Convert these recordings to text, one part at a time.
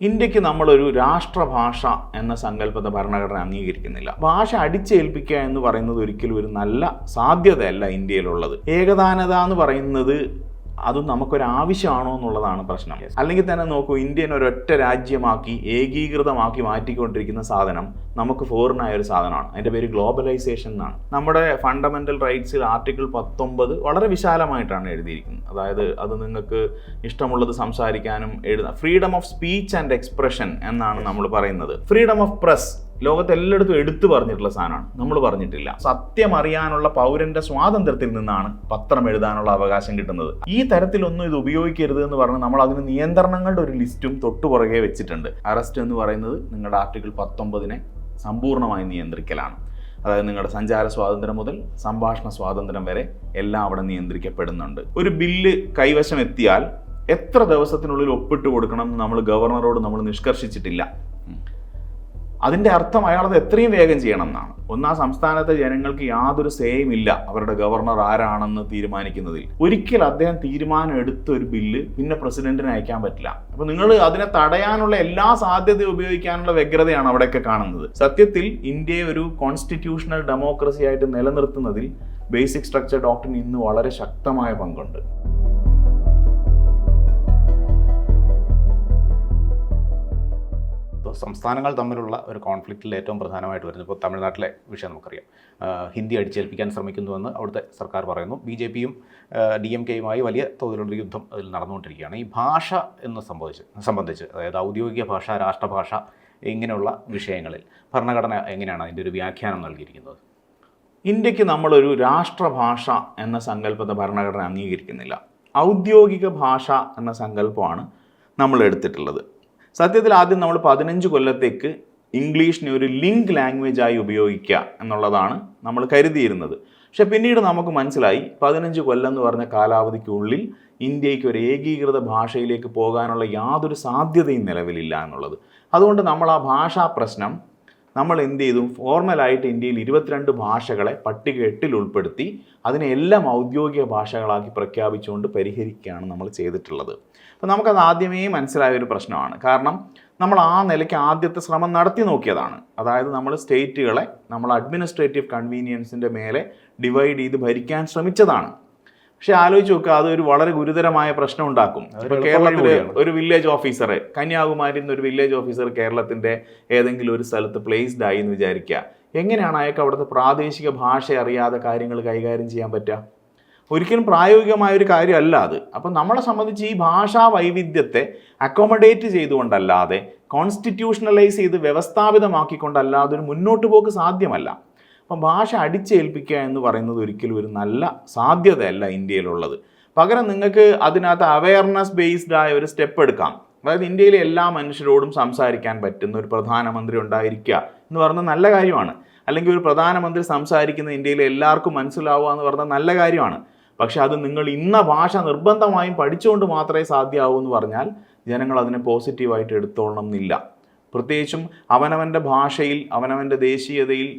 ഇന്ത്യക്ക് നമ്മളൊരു രാഷ്ട്രഭാഷ എന്ന സങ്കല്പത്തെ ഭരണഘടന അംഗീകരിക്കുന്നില്ല. ഭാഷ അടിച്ചേൽപ്പിക്കുക എന്ന് പറയുന്നത് ഒരിക്കലും ഒരു നല്ല സാധ്യതയല്ല ഇന്ത്യയിലുള്ളത്. ഏകദാനത എന്ന് പറയുന്നത് അതും നമുക്കൊരാവശ്യമാണോ എന്നുള്ളതാണ് പ്രശ്നം. അല്ലെങ്കിൽ തന്നെ നോക്കൂ, ഇന്ത്യൻ ഒരൊറ്റ രാജ്യമാക്കി ഏകീകൃതമാക്കി മാറ്റിക്കൊണ്ടിരിക്കുന്ന സാധനം നമുക്ക് ഫോറിനായ ഒരു സാധനമാണ്. അതിൻ്റെ പേര് ഗ്ലോബലൈസേഷൻ എന്നാണ്. നമ്മുടെ ഫണ്ടമെൻ്റൽ റൈറ്റ്സിൽ ആർട്ടിക്കിൾ 19 വളരെ വിശാലമായിട്ടാണ് എഴുതിയിരിക്കുന്നത്. അതായത് അത് നിങ്ങൾക്ക് ഇഷ്ടമുള്ളത് സംസാരിക്കാനും എഴുതാം. Freedom of speech and expression എന്നാണ് നമ്മൾ പറയുന്നത്. ഫ്രീഡം ഓഫ് പ്രസ് ലോകത്ത് എല്ലായിടത്തും എടുത്തു പറഞ്ഞിട്ടുള്ള സാധനമാണ്, നമ്മൾ പറഞ്ഞിട്ടില്ല. സത്യം അറിയാനുള്ള പൗരന്റെ സ്വാതന്ത്ര്യത്തിൽ നിന്നാണ് പത്രം എഴുതാനുള്ള അവകാശം കിട്ടുന്നത്. ഈ തരത്തിലൊന്നും ഇത് ഉപയോഗിക്കരുത് എന്ന് പറഞ്ഞ് നമ്മൾ അതിന് നിയന്ത്രണങ്ങളുടെ ഒരു ലിസ്റ്റും തൊട്ടുപുറകെ വെച്ചിട്ടുണ്ട്. അറസ്റ്റ് എന്ന് പറയുന്നത് നിങ്ങളുടെ ആർട്ടിക്കിൾ 19 സമ്പൂർണ്ണമായി നിയന്ത്രിക്കലാണ്. അതായത് നിങ്ങളുടെ സഞ്ചാര സ്വാതന്ത്ര്യം മുതൽ സംഭാഷണ സ്വാതന്ത്ര്യം വരെ എല്ലാം അവിടെ നിയന്ത്രിക്കപ്പെടുന്നുണ്ട്. ഒരു ബില്ല് കൈവശം എത്തിയാൽ എത്ര ദിവസത്തിനുള്ളിൽ ഒപ്പിട്ട് കൊടുക്കണം എന്ന് നമ്മൾ ഗവർണറോട് നമ്മൾ നിഷ്കർഷിച്ചിട്ടില്ല. അതിൻ്റെ അർത്ഥം അയാളത് എത്രയും വേഗം ചെയ്യണം എന്നാണ്. ആ സംസ്ഥാനത്തെ ജനങ്ങൾക്ക് യാതൊരു സേയും ഇല്ല അവരുടെ ഗവർണർ ആരാണെന്ന് തീരുമാനിക്കുന്നതിൽ. ഒരിക്കൽ അദ്ദേഹം തീരുമാനം എടുത്ത ഒരു ബില്ല് പിന്നെ പ്രസിഡന്റിന് അയക്കാൻ പറ്റില്ല. അപ്പോൾ നിങ്ങൾ അതിനെ തടയാനുള്ള എല്ലാ സാധ്യതയും ഉപയോഗിക്കാനുള്ള വ്യഗ്രതയാണ് അവിടെയൊക്കെ കാണുന്നത്. സത്യത്തിൽ ഇന്ത്യയെ ഒരു കോൺസ്റ്റിറ്റ്യൂഷണൽ ഡെമോക്രസി ആയിട്ട് നിലനിർത്തുന്നതിൽ ബേസിക് സ്ട്രക്ചർ ഡോക്ട്രിൻ ഇന്ന് വളരെ ശക്തമായ പങ്കുണ്ട്. സംസ്ഥാനങ്ങൾ തമ്മിലുള്ള ഒരു കോൺഫ്ലിക്റ്റിൽ ഏറ്റവും പ്രധാനമായിട്ട് വരുന്നത് ഇപ്പോൾ തമിഴ്നാട്ടിലെ വിഷയം നമുക്കറിയാം. ഹിന്ദി അടിച്ചേൽപ്പിക്കാൻ ശ്രമിക്കുന്നുവെന്ന് അവിടുത്തെ സർക്കാർ പറയുന്നു. BJPയും DMKയുമായി വലിയ തോതിലുള്ള യുദ്ധം അതിൽ നടന്നുകൊണ്ടിരിക്കുകയാണ്. ഈ ഭാഷ എന്ന് സംബന്ധിച്ച് അതായത് ഔദ്യോഗിക ഭാഷ, രാഷ്ട്രഭാഷ ഇങ്ങനെയുള്ള വിഷയങ്ങളിൽ ഭരണഘടന എങ്ങനെയാണ് അതിൻ്റെ ഒരു വ്യാഖ്യാനം നൽകിയിരിക്കുന്നത്? ഇന്ത്യക്ക് നമ്മളൊരു രാഷ്ട്രഭാഷ എന്ന സങ്കല്പത്തെ ഭരണഘടന അംഗീകരിക്കുന്നില്ല. ഔദ്യോഗിക ഭാഷ എന്ന സങ്കല്പമാണ് നമ്മൾ എടുത്തിട്ടുള്ളത്. സത്യത്തിൽ ആദ്യം നമ്മൾ 15 കൊല്ലത്തേക്ക് ഇംഗ്ലീഷിനെ ഒരു ലിങ്ക് ലാംഗ്വേജായി ഉപയോഗിക്കുക എന്നുള്ളതാണ് നമ്മൾ കരുതിയിരുന്നത്. പക്ഷെ പിന്നീട് നമുക്ക് മനസ്സിലായി 15 കൊല്ലം എന്ന് പറഞ്ഞ കാലാവധിക്കുള്ളിൽ ഇന്ത്യക്ക് ഒരു ഏകീകൃത ഭാഷയിലേക്ക് പോകാനുള്ള യാതൊരു സാധ്യതയും നിലവിലില്ല എന്നുള്ളത്. അതുകൊണ്ട് നമ്മൾ ആ ഭാഷാ പ്രശ്നം നമ്മൾ എന്ത് ചെയ്തു, ഫോർമലായിട്ട് ഇന്ത്യയിൽ 22 ഭാഷകളെ പട്ടിക 8-ൽ ഉൾപ്പെടുത്തി അതിനെ എല്ലാം ഔദ്യോഗിക ഭാഷകളാക്കി പ്രഖ്യാപിച്ചുകൊണ്ട് പരിഹരിക്കുകയാണ് നമ്മൾ ചെയ്തിട്ടുള്ളത്. അപ്പോൾ നമുക്കത് ആദ്യമേ മനസ്സിലായ ഒരു പ്രശ്നമാണ്. കാരണം നമ്മൾ ആ നിലയ്ക്ക് ആദ്യത്തെ ശ്രമം നടത്തി നോക്കിയതാണ്. അതായത് നമ്മൾ സ്റ്റേറ്റുകളെ നമ്മൾ അഡ്മിനിസ്ട്രേറ്റീവ് കൺവീനിയൻസിൻ്റെ മേലെ ഡിവൈഡ് ചെയ്ത് ഭരിക്കാൻ ശ്രമിച്ചതാണ്. പക്ഷെ ആലോചിച്ച് നോക്കുക, അതൊരു വളരെ ഗുരുതരമായ പ്രശ്നം ഉണ്ടാക്കും. ഇപ്പോൾ കേരളത്തിൽ ഒരു വില്ലേജ് ഓഫീസർ, കന്യാകുമാരിയിൽ നിന്ന് ഒരു വില്ലേജ് ഓഫീസർ കേരളത്തിൻ്റെ ഏതെങ്കിലും ഒരു സ്ഥലത്ത് പ്ലേസ്ഡ് ആയി എന്ന് വിചാരിക്കുക. എങ്ങനെയാണ് അയാൾക്ക് അവിടുത്തെ പ്രാദേശിക ഭാഷ അറിയാതെ കാര്യങ്ങൾ കൈകാര്യം ചെയ്യാൻ പറ്റുക? ഒരിക്കലും പ്രായോഗികമായൊരു കാര്യമല്ല അത്. അപ്പം നമ്മളെ സംബന്ധിച്ച് ഈ ഭാഷാ വൈവിധ്യത്തെ അക്കോമഡേറ്റ് ചെയ്തുകൊണ്ടല്ലാതെ, കോൺസ്റ്റിറ്റ്യൂഷണലൈസ് ചെയ്ത് വ്യവസ്ഥാപിതമാക്കിക്കൊണ്ടല്ലാതെ ഒരു മുന്നോട്ട് പോക്ക് സാധ്യമല്ല. അപ്പം ഭാഷ അടിച്ചേൽപ്പിക്കുക എന്ന് പറയുന്നത് ഒരിക്കലും ഒരു നല്ല സാധ്യതയല്ല ഇന്ത്യയിലുള്ളത്. പകരം നിങ്ങൾക്ക് അതിനകത്ത് അവയർനെസ് ബേസ്ഡ് ആയ ഒരു സ്റ്റെപ്പ് എടുക്കാം. അതായത് ഇന്ത്യയിലെ എല്ലാ മനുഷ്യരോടും സംസാരിക്കാൻ പറ്റുന്ന ഒരു പ്രധാനമന്ത്രി ഉണ്ടായിരിക്കുക എന്ന് പറയുന്നത് നല്ല കാര്യമാണ്. അല്ലെങ്കിൽ ഒരു പ്രധാനമന്ത്രി സംസാരിക്കുന്ന ഇന്ത്യയിലെ എല്ലാവർക്കും മനസ്സിലാവുക എന്ന് പറയുന്നത് നല്ല കാര്യമാണ്. പക്ഷെ അത് നിങ്ങൾ ഇന്ന ഭാഷ നിർബന്ധമായും പഠിച്ചുകൊണ്ട് മാത്രമേ സാധ്യമാവൂ എന്ന് പറഞ്ഞാൽ ജനങ്ങൾ അതിനെ പോസിറ്റീവായിട്ട് എടുത്തോളണം എന്നില്ല. പ്രത്യേകിച്ചും അവനവൻ്റെ ഭാഷയിൽ, അവനവൻ്റെ ദേശീയതയിൽ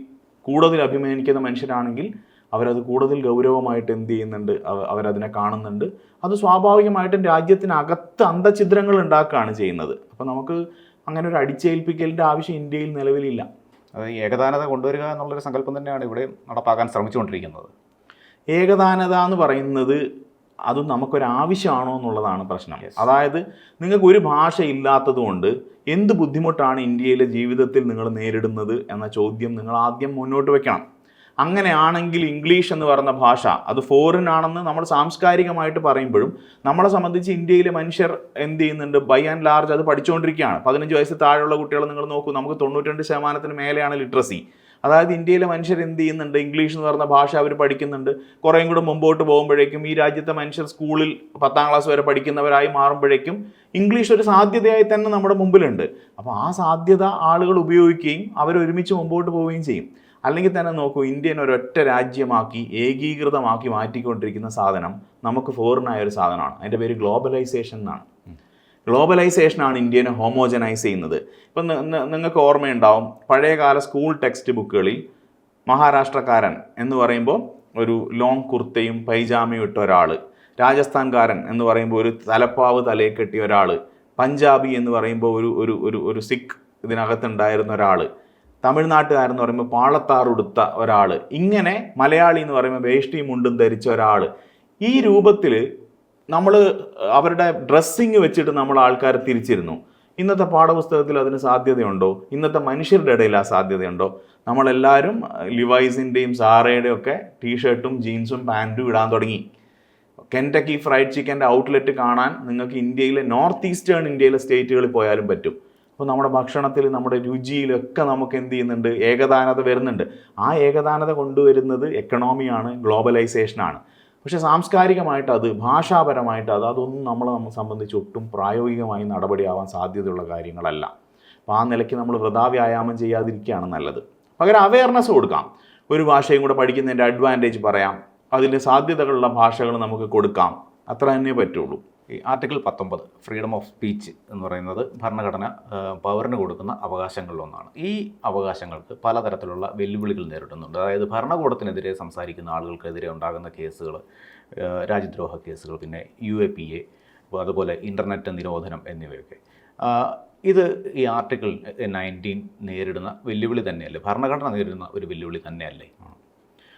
കൂടുതൽ അഭിമാനിക്കുന്ന മനുഷ്യരാണെങ്കിൽ അവരത് കൂടുതൽ ഗൗരവമായിട്ട് എന്ത് ചെയ്യുന്നുണ്ട്, അവരതിനെ കാണുന്നുണ്ട്. അത് സ്വാഭാവികമായിട്ടും രാജ്യത്തിനകത്ത് അന്തഛിദ്രങ്ങൾ ഉണ്ടാക്കുകയാണ് ചെയ്യുന്നത്. അപ്പോൾ നമുക്ക് അങ്ങനെ ഒരു അടിച്ചേൽപ്പിക്കലിൻ്റെ ആവശ്യം ഇന്ത്യയിൽ നിലവിലില്ല. അത് ഏകദാനത കൊണ്ടുവരിക എന്നുള്ളൊരു സങ്കല്പം തന്നെയാണ് ഇവിടെ നടപ്പാക്കാൻ ശ്രമിച്ചുകൊണ്ടിരിക്കുന്നത്. ഏകദാനത എന്ന് പറയുന്നത് അതും നമുക്കൊരാവശ്യമാണോ എന്നുള്ളതാണ് പ്രശ്നം. അതായത് നിങ്ങൾക്ക് ഒരു ഭാഷ ഇല്ലാത്തത് കൊണ്ട് എന്ത് ബുദ്ധിമുട്ടാണ് ഇന്ത്യയിലെ ജീവിതത്തിൽ നിങ്ങൾ നേരിടുന്നത് എന്ന ചോദ്യം നിങ്ങൾ ആദ്യം മുന്നോട്ട് വെക്കണം. അങ്ങനെയാണെങ്കിൽ ഇംഗ്ലീഷ് എന്ന് പറയുന്ന ഭാഷ അത് ഫോറിൻ ആണെന്ന് നമ്മൾ സാംസ്കാരികമായിട്ട് പറയുമ്പോഴും നമ്മളെ സംബന്ധിച്ച് ഇന്ത്യയിലെ മനുഷ്യർ എന്ത് ചെയ്യുന്നുണ്ട്, ബൈ ആൻഡ് ലാർജ് അത് പഠിച്ചുകൊണ്ടിരിക്കുകയാണ്. 15 വയസ്സ് താഴെയുള്ള കുട്ടികളെ നിങ്ങൾ നോക്കൂ, നമുക്ക് 92% മേലെയാണ് ലിറ്ററസി. അതായത് ഇന്ത്യയിലെ മനുഷ്യർ എന്ത് ചെയ്യുന്നുണ്ട്, ഇംഗ്ലീഷ് എന്ന് പറയുന്ന ഭാഷ അവർ പഠിക്കുന്നുണ്ട്. കുറേയും കൂടെ മുമ്പോട്ട് പോകുമ്പോഴേക്കും ഈ രാജ്യത്തെ മനുഷ്യർ സ്കൂളിൽ 10ാം ക്ലാസ് വരെ പഠിക്കുന്നവരായി മാറുമ്പോഴേക്കും ഇംഗ്ലീഷ് ഒരു സാധ്യതയായി തന്നെ നമ്മുടെ മുമ്പിലുണ്ട്. അപ്പോൾ ആ സാധ്യത ആളുകൾ ഉപയോഗിക്കുകയും അവരൊരുമിച്ച് മുമ്പോട്ട് പോവുകയും ചെയ്യും. അല്ലെങ്കിൽ തന്നെ നോക്കൂ, ഇന്ത്യൻ ഒരൊറ്റ രാജ്യമാക്കി ഏകീകൃതമാക്കി മാറ്റിക്കൊണ്ടിരിക്കുന്ന സാധനം നമുക്ക് ഫോറിനായ ഒരു സാധനമാണ്. അതിൻ്റെ പേര് ഗ്ലോബലൈസേഷൻ എന്നാണ്. ഗ്ലോബലൈസേഷനാണ് ഇന്ത്യനെ ഹോമോജനൈസ് ചെയ്യുന്നത്. ഇപ്പം നിങ്ങൾക്ക് ഓർമ്മയുണ്ടാവും, പഴയകാല സ്കൂൾ ടെക്സ്റ്റ് ബുക്കുകളിൽ മഹാരാഷ്ട്രക്കാരൻ എന്ന് പറയുമ്പോൾ ഒരു ലോങ് കുർത്തയും പൈജാമയും ഇട്ട ഒരാൾ, രാജസ്ഥാൻകാരൻ എന്ന് പറയുമ്പോൾ ഒരു തലപ്പാവ് തലയിൽ കെട്ടിയ ഒരാൾ, പഞ്ചാബി എന്ന് പറയുമ്പോൾ ഒരു ഒരു ഒരു ഒരു സിഖ് ഇതിനകത്തുണ്ടായിരുന്ന ഒരാൾ, തമിഴ്നാട്ടുകാരെന്ന് പറയുമ്പോൾ പാളത്താറുടുത്ത ഒരാൾ, ഇങ്ങനെ മലയാളി എന്ന് പറയുമ്പോൾ വേഷ്ടി മുണ്ടും ധരിച്ച ഒരാൾ, ഈ രൂപത്തിൽ നമ്മൾ അവരുടെ ഡ്രസ്സിങ് വെച്ചിട്ട് നമ്മൾ ആൾക്കാരെ തിരിച്ചിരുന്നു. ഇന്നത്തെ പാഠപുസ്തകത്തിൽ അതിന് സാധ്യതയുണ്ടോ? ഇന്നത്തെ മനുഷ്യരുടെ ഇടയിൽ ആ സാധ്യതയുണ്ടോ? നമ്മളെല്ലാവരും ലിവൈസിൻ്റെയും സാറയുടെയും ഒക്കെ ടീഷർട്ടും ജീൻസും പാൻറ്റും ഇടാൻ തുടങ്ങി. കെൻറ്റക്കി ഫ്രൈഡ് ചിക്കൻ്റെ ഔട്ട്ലെറ്റ് കാണാൻ നിങ്ങൾക്ക് ഇന്ത്യയിലെ നോർത്ത് ഈസ്റ്റേൺ ഇന്ത്യയിലെ സ്റ്റേറ്റുകളിൽ പോയാലും പറ്റും. അപ്പോൾ നമ്മുടെ ഭക്ഷണത്തിൽ, നമ്മുടെ രുചിയിലൊക്കെ നമുക്ക് എന്ത് ചെയ്യുന്നുണ്ട്? ഏകതാനത വരുന്നുണ്ട്. ആ ഏകതാനത കൊണ്ടുവരുന്നത് എക്കണോമിയാണ്, ഗ്ലോബലൈസേഷനാണ്. പക്ഷേ സാംസ്കാരികമായിട്ട് അത്, ഭാഷാപരമായിട്ട് അതൊന്നും നമ്മളെ സംബന്ധിച്ച് ഒട്ടും പ്രായോഗികമായി നടപടിയാവാൻ സാധ്യതയുള്ള കാര്യങ്ങളല്ല. അപ്പോൾ ആ നിലയ്ക്ക് നമ്മൾ വൃഥാവ്യായാമം ചെയ്യാതിരിക്കുകയാണ് നല്ലത്. പകരം അവയർനെസ് കൊടുക്കാം. ഒരു ഭാഷയും കൂടെ പഠിക്കുന്നതിൻ്റെ അഡ്വാൻറ്റേജ് പറയാം, അതിന് സാധ്യതകളുള്ള ഭാഷകൾ നമുക്ക് കൊടുക്കാം, അത്ര തന്നെ പറ്റുള്ളൂ. ഈ ആർട്ടിക്കിൾ 19 ഫ്രീഡം ഓഫ് സ്പീച്ച് എന്ന് പറയുന്നത് ഭരണഘടന പൗരന് കൊടുക്കുന്ന അവകാശങ്ങളിലൊന്നാണ്. ഈ അവകാശങ്ങൾക്ക് പലതരത്തിലുള്ള വെല്ലുവിളികൾ നേരിടുന്നുണ്ട്. അതായത് ഭരണകൂടത്തിനെതിരെ സംസാരിക്കുന്ന ആളുകൾക്കെതിരെ ഉണ്ടാകുന്ന കേസുകൾ, രാജ്യദ്രോഹ കേസുകൾ, പിന്നെ UAPA, അതുപോലെ ഇൻ്റർനെറ്റ് നിരോധനം എന്നിവയൊക്കെ. ഇത് ഈ ആർട്ടിക്കിൾ 19 നേരിടുന്ന വെല്ലുവിളി തന്നെയല്ലേ? ഭരണഘടന നേരിടുന്ന ഒരു വെല്ലുവിളി തന്നെയല്ലേ?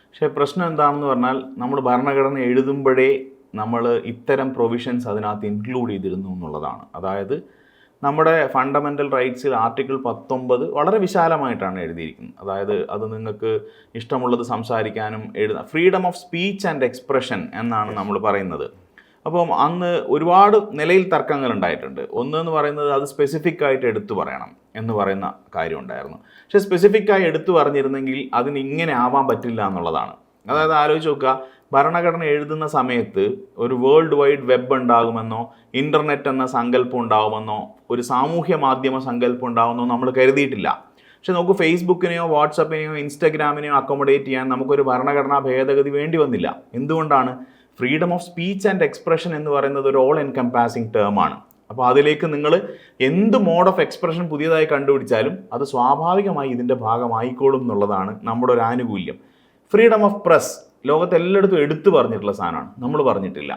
പക്ഷേ പ്രശ്നം എന്താണെന്ന് പറഞ്ഞാൽ, നമ്മൾ ഭരണഘടന എഴുതുമ്പോഴേ നമ്മൾ ഇത്തരം പ്രൊവിഷൻസ് അതിനകത്ത് ഇൻക്ലൂഡ് ചെയ്തിരുന്നു എന്നുള്ളതാണ്. അതായത് നമ്മുടെ ഫണ്ടമെൻ്റൽ റൈറ്റ്സിൽ ആർട്ടിക്കിൾ 19 വളരെ വിശാലമായിട്ടാണ് എഴുതിയിരിക്കുന്നത്. അതായത് അത് നിങ്ങൾക്ക് ഇഷ്ടമുള്ളത് സംസാരിക്കാനും എഴുതാം. Freedom of speech and expression എന്നാണ് നമ്മൾ പറയുന്നത്. അപ്പം അന്ന് ഒരുപാട് നിലയിൽ തർക്കങ്ങൾ ഉണ്ടായിട്ടുണ്ട്. ഒന്നെന്ന് പറയുന്നത് അത് സ്പെസിഫിക് ആയിട്ട് എടുത്തു പറയണം എന്ന് പറയുന്ന കാര്യം ഉണ്ടായിരുന്നു. പക്ഷേ സ്പെസിഫിക്കായി എടുത്തു പറഞ്ഞിരുന്നെങ്കിൽ അതിന് ഇങ്ങനെ ആവാൻ പറ്റില്ല എന്നുള്ളതാണ്. അതായത് ആലോചിച്ച് നോക്കുക, ഭരണഘടന എഴുതുന്ന സമയത്ത് ഒരു വേൾഡ് വൈഡ് വെബ് ഉണ്ടാകുമെന്നോ, ഇൻ്റർനെറ്റ് എന്ന സങ്കല്പം ഉണ്ടാകുമെന്നോ, ഒരു സാമൂഹ്യ മാധ്യമ സങ്കല്പം ഉണ്ടാകുമെന്നോ നമ്മൾ കരുതിയിട്ടില്ല. പക്ഷെ നമുക്ക് ഫേസ്ബുക്കിനെയോ വാട്സപ്പിനെയോ ഇൻസ്റ്റഗ്രാമിനെയോ അക്കോമഡേറ്റ് ചെയ്യാൻ നമുക്കൊരു ഭരണഘടനാ ഭേദഗതി വേണ്ടി വന്നില്ല. എന്തുകൊണ്ടാണ്? Freedom of speech and expression എന്ന് പറയുന്നത് ഒരു ഓൾ എൻകംപാസിങ് ടേമാണ്. അപ്പോൾ അതിലേക്ക് നിങ്ങൾ എന്ത് മോഡ് ഓഫ് എക്സ്പ്രഷൻ പുതിയതായി കണ്ടുപിടിച്ചാലും അത് സ്വാഭാവികമായി ഇതിൻ്റെ ഭാഗമായിക്കോളും എന്നുള്ളതാണ് നമ്മുടെ ഒരു ആനുകൂല്യം. ഫ്രീഡം ഓഫ് പ്രസ് ലോകത്ത് എല്ലായിടത്തും എടുത്തു പറഞ്ഞിട്ടുള്ള സാധനമാണ്, നമ്മൾ പറഞ്ഞിട്ടില്ല.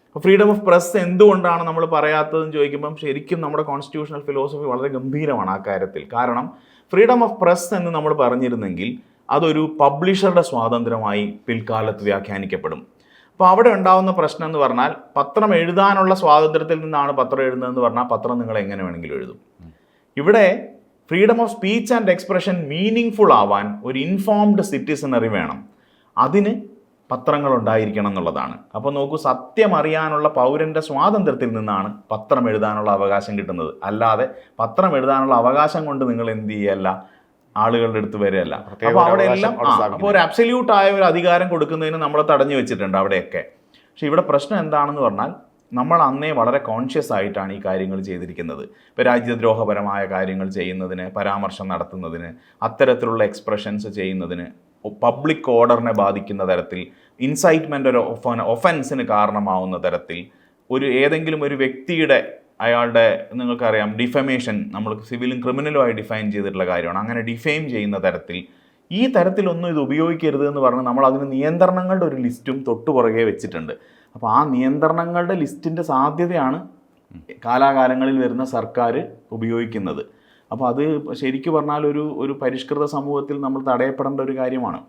അപ്പോൾ ഫ്രീഡം ഓഫ് പ്രസ് എന്തുകൊണ്ടാണ് നമ്മൾ പറയാത്തതെന്ന് ചോദിക്കുമ്പം ശരിക്കും നമ്മുടെ കോൺസ്റ്റിറ്റ്യൂഷണൽ ഫിലോസഫി വളരെ ഗംഭീരമാണ് ആ കാര്യത്തിൽ. കാരണം ഫ്രീഡം ഓഫ് പ്രസ് എന്ന് നമ്മൾ പറഞ്ഞിരുന്നെങ്കിൽ അതൊരു പബ്ലിഷറുടെ സ്വാതന്ത്ര്യമായി പിൽക്കാലത്ത് വ്യാഖ്യാനിക്കപ്പെടും. അപ്പോൾ അവിടെ ഉണ്ടാകുന്ന പ്രശ്നം എന്ന് പറഞ്ഞാൽ, പത്രം എഴുതാനുള്ള സ്വാതന്ത്ര്യത്തിൽ നിന്നാണ് പത്രം എഴുതുന്നതെന്ന് പറഞ്ഞാൽ പത്രം നിങ്ങൾ എങ്ങനെ വേണമെങ്കിലും എഴുതും. ഇവിടെ freedom of speech and expression meaning full ആവാൻ ഒരു ഇൻഫോംഡ് സിറ്റിസണറി വേണം. അതിന് പത്രങ്ങൾ ഉണ്ടായിരിക്കണം എന്നുള്ളതാണ്. അപ്പോൾ നോക്കൂ, സത്യം അറിയാനുള്ള പൗരൻ്റെ സ്വാതന്ത്ര്യത്തിൽ നിന്നാണ് പത്രം എഴുതാനുള്ള അവകാശം കിട്ടുന്നത്. അല്ലാതെ പത്രം എഴുതാനുള്ള അവകാശം കൊണ്ട് നിങ്ങൾ എന്ത് ചെയ്യല്ല, ആളുകളുടെ അടുത്ത് വരികയല്ല. അപ്പോൾ അവിടെ എല്ലാം അപ്പോൾ ഒരു അബ്സല്യൂട്ടായ ഒരു അധികാരം കൊടുക്കുന്നതിന് നമ്മളെ തടഞ്ഞു വെച്ചിട്ടുണ്ട് അവിടെയൊക്കെ. പക്ഷേ ഇവിടെ പ്രശ്നം എന്താണെന്ന് പറഞ്ഞാൽ, നമ്മൾ അന്നേ വളരെ കോൺഷ്യസ് ആയിട്ടാണ് ഈ കാര്യങ്ങൾ ചെയ്തിരിക്കുന്നത്. ഇപ്പോൾ രാജ്യദ്രോഹപരമായ കാര്യങ്ങൾ ചെയ്യുന്നതിന്, പരാമർശം നടത്തുന്നതിന്, അത്തരത്തിലുള്ള എക്സ്പ്രഷൻസ് ചെയ്യുന്നതിന്, പബ്ലിക് ഓർഡറിനെ ബാധിക്കുന്ന തരത്തിൽ, ഇൻസൈറ്റ്മെൻ്റ് ഒരു ഒഫൻസിന് കാരണമാവുന്ന തരത്തിൽ, ഏതെങ്കിലും ഒരു വ്യക്തിയുടെ, അയാളുടെ, നിങ്ങൾക്കറിയാം ഡിഫമേഷൻ നമ്മൾ സിവിലും ക്രിമിനലുമായി ഡിഫൈൻ ചെയ്തിട്ടുള്ള കാര്യമാണ്. അങ്ങനെ ഡിഫെയിം ചെയ്യുന്ന തരത്തിൽ, ഈ തരത്തിലൊന്നും ഇത് ഉപയോഗിക്കരുത് എന്ന് പറഞ്ഞ് നമ്മൾ അതിന് നിയന്ത്രണങ്ങളുടെ ഒരു ലിസ്റ്റും തൊട്ടുപുറകെ വെച്ചിട്ടുണ്ട്. അപ്പോൾ ആ നിയന്ത്രണങ്ങളുടെ ലിസ്റ്റിൻ്റെ സാധ്യതയാണ് കാലാകാലങ്ങളിൽ വരുന്ന സർക്കാർ ഉപയോഗിക്കുന്നത്. അപ്പോൾ അത് ശരിക്കും പറഞ്ഞാൽ ഒരു പരിഷ്കൃത സമൂഹത്തിൽ നമ്മൾ തടയപ്പെടേണ്ട ഒരു കാര്യമാണ്.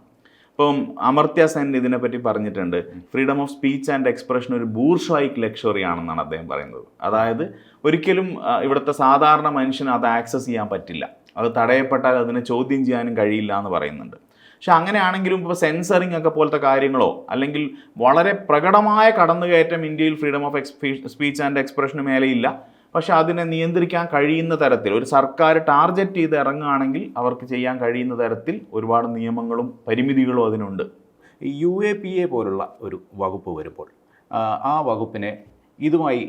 ഇപ്പം അമർത്യ സെൻ ഇതിനെപ്പറ്റി പറഞ്ഞിട്ടുണ്ട്, freedom of speech and expression ഒരു ബൂർഷ്വായിക് ലക്ഷറി ആണെന്നാണ് അദ്ദേഹം പറയുന്നത്. അതായത് ഒരിക്കലും ഇവിടുത്തെ സാധാരണ മനുഷ്യന് അത് ആക്സസ് ചെയ്യാൻ പറ്റില്ല, അത് തടയപ്പെട്ടാൽ അതിനെ ചോദ്യം ചെയ്യാനും കഴിയില്ല എന്ന് പറയുന്നുണ്ട്. പക്ഷെ അങ്ങനെയാണെങ്കിലും ഇപ്പോൾ സെൻസറിങ് ഒക്കെ പോലത്തെ കാര്യങ്ങളോ, അല്ലെങ്കിൽ വളരെ പ്രകടമായ കടന്നുകയറ്റം ഇന്ത്യയിൽ ഫ്രീഡം ഓഫ് സ്പീച്ച് ആൻഡ് എക്സ്പ്രഷന് മേലെയില്ല. പക്ഷെ അതിനെ നിയന്ത്രിക്കാൻ കഴിയുന്ന തരത്തിൽ ഒരു സർക്കാർ ടാർഗറ്റ് ചെയ്ത് ഇറങ്ങുകയാണെങ്കിൽ അവർക്ക് ചെയ്യാൻ കഴിയുന്ന തരത്തിൽ ഒരുപാട് നിയമങ്ങളും പരിമിതികളും അതിനുണ്ട്. UAPA പോലുള്ള ഒരു വകുപ്പ് വരുമ്പോൾ ആ വകുപ്പിനെ ഇതുമായി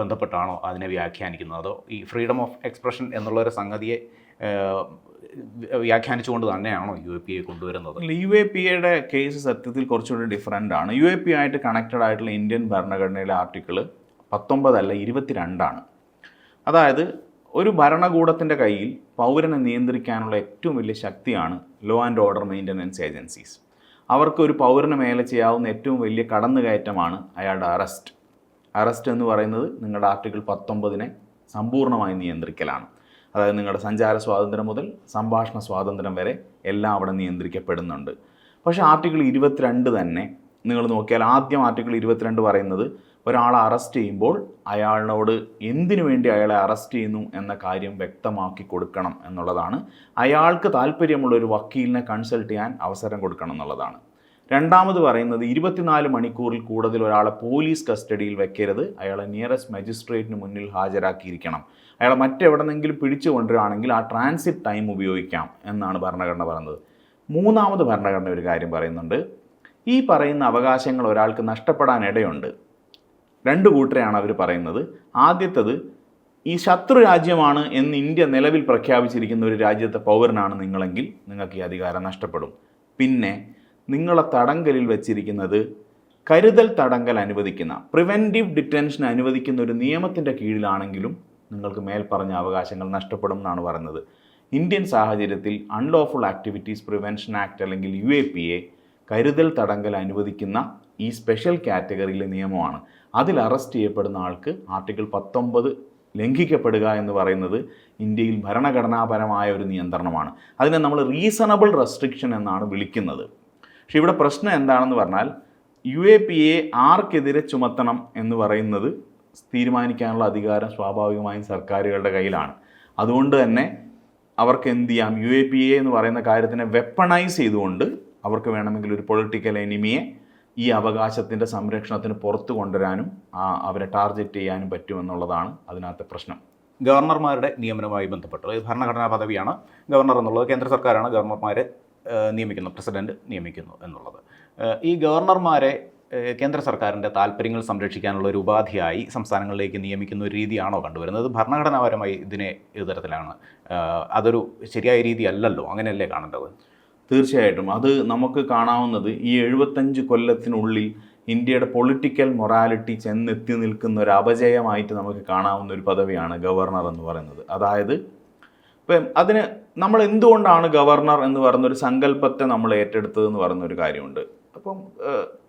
ബന്ധപ്പെട്ടാണോ അതിനെ വ്യാഖ്യാനിക്കുന്നത്, അതോ ഈ ഫ്രീഡം ഓഫ് എക്സ്പ്രഷൻ എന്നുള്ളൊരു സംഗതിയെ വ്യാഖ്യാനിച്ചുകൊണ്ട് തന്നെയാണോ UAPA കൊണ്ടുവരുന്നത്? UAPAയുടെ കേസ് സത്യത്തിൽ കുറച്ചുകൂടി ഡിഫറൻ്റ് ആണ്. UAPA ആയിട്ട് കണക്റ്റഡ് ആയിട്ടുള്ള ഇന്ത്യൻ ഭരണഘടനയിലെ ആർട്ടിക്കിൾ 19 അല്ല 22 അതായത് ഒരു ഭരണകൂടത്തിൻ്റെ കയ്യിൽ പൗരനെ നിയന്ത്രിക്കാനുള്ള ഏറ്റവും വലിയ ശക്തിയാണ് law and order maintenance agencies. അവർക്ക് ഒരു പൗരന് മേലെ ചെയ്യാവുന്ന ഏറ്റവും വലിയ കടന്നുകയറ്റമാണ് അയാളുടെ അറസ്റ്റ്. അറസ്റ്റ് എന്ന് പറയുന്നത് നിങ്ങളുടെ ആർട്ടിക്കിൾ 19 സമ്പൂർണ്ണമായി നിയന്ത്രിക്കലാണ്. അതായത് നിങ്ങളുടെ സഞ്ചാര സ്വാതന്ത്ര്യം മുതൽ സംഭാഷണ സ്വാതന്ത്ര്യം വരെ എല്ലാം അവിടെ നിയന്ത്രിക്കപ്പെടുന്നുണ്ട്. പക്ഷേ ആർട്ടിക്കിൾ 22 തന്നെ നിങ്ങൾ നോക്കിയാൽ ആദ്യം ആർട്ടിക്കിൾ 22 പറയുന്നത് ഒരാളെ അറസ്റ്റ് ചെയ്യുമ്പോൾ അയാളിനോട് എന്തിനു വേണ്ടി അയാളെ അറസ്റ്റ് ചെയ്യുന്നു എന്ന കാര്യം വ്യക്തമാക്കി കൊടുക്കണം എന്നുള്ളതാണ്. അയാൾക്ക് താല്പര്യമുള്ള ഒരു വക്കീലിനെ കൺസൾട്ട് ചെയ്യാൻ അവസരം കൊടുക്കണം എന്നുള്ളതാണ്. രണ്ടാമത് പറയുന്നത് 24 മണിക്കൂറിൽ കൂടുതൽ ഒരാളെ പോലീസ് കസ്റ്റഡിയിൽ വെക്കരുത്, അയാളെ നിയറസ്റ്റ് മജിസ്ട്രേറ്റിന് മുന്നിൽ ഹാജരാക്കിയിരിക്കണം. അയാളെ മറ്റെവിടെന്നെങ്കിലും പിടിച്ചു കൊണ്ടുവരികയാണെങ്കിൽ ആ ട്രാൻസിറ്റ് ടൈം ഉപയോഗിക്കാം എന്നാണ് ഭരണഘടന പറയുന്നത്. മൂന്നാമത് ഭരണഘടന ഒരു കാര്യം പറയുന്നുണ്ട്, ഈ പറയുന്ന അവകാശങ്ങൾ ഒരാൾക്ക് നഷ്ടപ്പെടാൻ ഇടയുണ്ട്. രണ്ട് കൂട്ടരെയാണ് അവർ പറയുന്നത്. ആദ്യത്തത്, ഈ ശത്രു രാജ്യമാണ് എന്ന് ഇന്ത്യ നിലവിൽ പ്രഖ്യാപിച്ചിരിക്കുന്ന ഒരു രാജ്യത്തെ പൗരനാണ് നിങ്ങളെങ്കിൽ നിങ്ങൾക്ക് ഈ അധികാരം നഷ്ടപ്പെടും. പിന്നെ നിങ്ങളെ തടങ്കലിൽ വെച്ചിരിക്കുന്നത് കരുതൽ തടങ്കൽ അനുവദിക്കുന്ന, പ്രിവെൻറ്റീവ് ഡിറ്റൻഷൻ അനുവദിക്കുന്ന ഒരു നിയമത്തിൻ്റെ കീഴിലാണെങ്കിലും നിങ്ങൾക്ക് മേൽപ്പറഞ്ഞ അവകാശങ്ങൾ നഷ്ടപ്പെടും എന്നാണ് പറയുന്നത്. ഇന്ത്യൻ സാഹചര്യത്തിൽ അൺലോഫുൾ ആക്ടിവിറ്റീസ് പ്രിവെൻഷൻ ആക്ട് അല്ലെങ്കിൽ UAPA കരുതൽ തടങ്കൽ അനുവദിക്കുന്ന ഈ സ്പെഷ്യൽ കാറ്റഗറിയിലെ നിയമമാണ്. അതിൽ അറസ്റ്റ് ചെയ്യപ്പെടുന്ന ആൾക്ക് ആർട്ടിക്കിൾ 19 ലംഘിക്കപ്പെടുക എന്ന് പറയുന്നത് ഇന്ത്യയിൽ ഭരണഘടനാപരമായ ഒരു നിയന്ത്രണമാണ്. അതിനെ നമ്മൾ റീസണബിൾ റെസ്ട്രിക്ഷൻ എന്നാണ് വിളിക്കുന്നത്. പക്ഷേ ഇവിടെ പ്രശ്നം എന്താണെന്ന് പറഞ്ഞാൽ UAPA ആർക്കെതിരെ ചുമത്തണം എന്ന് പറയുന്നത് തീരുമാനിക്കാനുള്ള അധികാരം സ്വാഭാവികമായും സർക്കാരുകളുടെ കയ്യിലാണ്. അതുകൊണ്ട് തന്നെ അവർക്ക് എന്ത് ചെയ്യാം, UAPA എന്ന് പറയുന്ന കാര്യത്തിനെ വെപ്പണൈസ് ചെയ്തുകൊണ്ട് അവർക്ക് വേണമെങ്കിൽ ഒരു പൊളിറ്റിക്കൽ എനിമിയെ ഈ അവകാശത്തിൻ്റെ സംരക്ഷണത്തിന് പുറത്തു കൊണ്ടുവരാനും അവരെ ടാർഗറ്റ് ചെയ്യാനും പറ്റുമെന്നുള്ളതാണ് അതിനകത്തെ പ്രശ്നം. ഗവർണർമാരുടെ നിയമനവുമായി ബന്ധപ്പെട്ട് ഭരണഘടനാ പദവിയാണ് ഗവർണർ എന്നുള്ളത്, കേന്ദ്ര സർക്കാരാണ് ഗവർണർമാരെ നിയമിക്കുന്നു, പ്രസിഡന്റ് നിയമിക്കുന്നു എന്നുള്ളത്. ഈ ഗവർണർമാരെ കേന്ദ്ര സർക്കാരിൻ്റെ താല്പര്യങ്ങൾ സംരക്ഷിക്കാനുള്ള ഒരു ഉപാധിയായി സംസ്ഥാനങ്ങളിലേക്ക് നിയമിക്കുന്ന ഒരു രീതിയാണോ കണ്ടുവരുന്നത്? ഭരണഘടനാപരമായി ഇതിനെ ഏത് തരത്തിലാണ്? അതൊരു ശരിയായ രീതി അല്ലല്ലോ, അങ്ങനെയല്ലേ കാണേണ്ടത്? തീർച്ചയായിട്ടും അത് നമുക്ക് കാണാവുന്നത് ഈ 75 കൊല്ലത്തിനുള്ളിൽ ഇന്ത്യയുടെ പൊളിറ്റിക്കൽ മൊറാലിറ്റി ചെന്നെത്തി നിൽക്കുന്ന ഒരു അപജയമായിട്ട് നമുക്ക് കാണാവുന്ന ഒരു പദവിയാണ് ഗവർണർ എന്ന് പറയുന്നത്. അതായത് ഇപ്പം അതിന് നമ്മൾ എന്തുകൊണ്ടാണ് ഗവർണർ എന്ന് പറയുന്നൊരു സങ്കല്പത്തെ നമ്മൾ ഏറ്റെടുത്തതെന്ന് പറയുന്നൊരു കാര്യമുണ്ട്. അപ്പം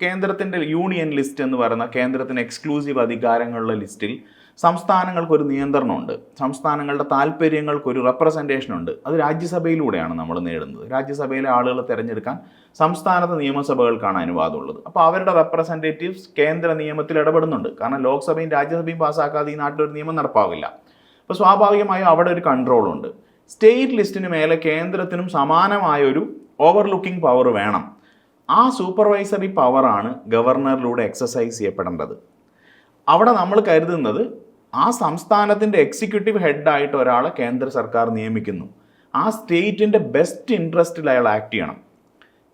കേന്ദ്രത്തിൻ്റെ യൂണിയൻ ലിസ്റ്റ് എന്ന് പറയുന്ന കേന്ദ്രത്തിന് എക്സ്ക്ലൂസീവ് അധികാരങ്ങളുടെ ലിസ്റ്റിൽ സംസ്ഥാനങ്ങൾക്കൊരു നിയന്ത്രണമുണ്ട്, സംസ്ഥാനങ്ങളുടെ താല്പര്യങ്ങൾക്കൊരു റെപ്രസെൻറ്റേഷനുണ്ട്. അത് രാജ്യസഭയിലൂടെയാണ് നമ്മൾ നേടുന്നത്. രാജ്യസഭയിലെ ആളുകളെ തിരഞ്ഞെടുക്കാൻ സംസ്ഥാനത്തെ നിയമസഭകൾക്കാണ് അനുവാദമുള്ളത്. അപ്പോൾ അവരുടെ റെപ്രസെൻറ്റേറ്റീവ്സ് കേന്ദ്ര നിയമത്തിൽ ഇടപെടുന്നുണ്ട്. കാരണം ലോക്സഭയും രാജ്യസഭയും പാസ്സാക്കാതെ ഈ നാട്ടിലൊരു നിയമം നടപ്പാവില്ല. അപ്പോൾ സ്വാഭാവികമായും അവിടെ ഒരു കൺട്രോളുണ്ട്. സ്റ്റേറ്റ് ലിസ്റ്റിന് മേലെ കേന്ദ്രത്തിനും സമാനമായൊരു ഓവർലുക്കിംഗ് പവർ വേണം. ആ സൂപ്പർവൈസറി പവറാണ് ഗവർണറിലൂടെ എക്സസൈസ് ചെയ്യപ്പെടേണ്ടത്. അവിടെ നമ്മൾ കരുതുന്നത് ആ സംസ്ഥാനത്തിൻ്റെ എക്സിക്യൂട്ടീവ് ഹെഡായിട്ട് ഒരാളെ കേന്ദ്ര സർക്കാർ നിയമിക്കുന്നു. ആ സ്റ്റേറ്റിൻ്റെ ബെസ്റ്റ് ഇൻട്രസ്റ്റിൽ അയാൾ ആക്ട് ചെയ്യണം.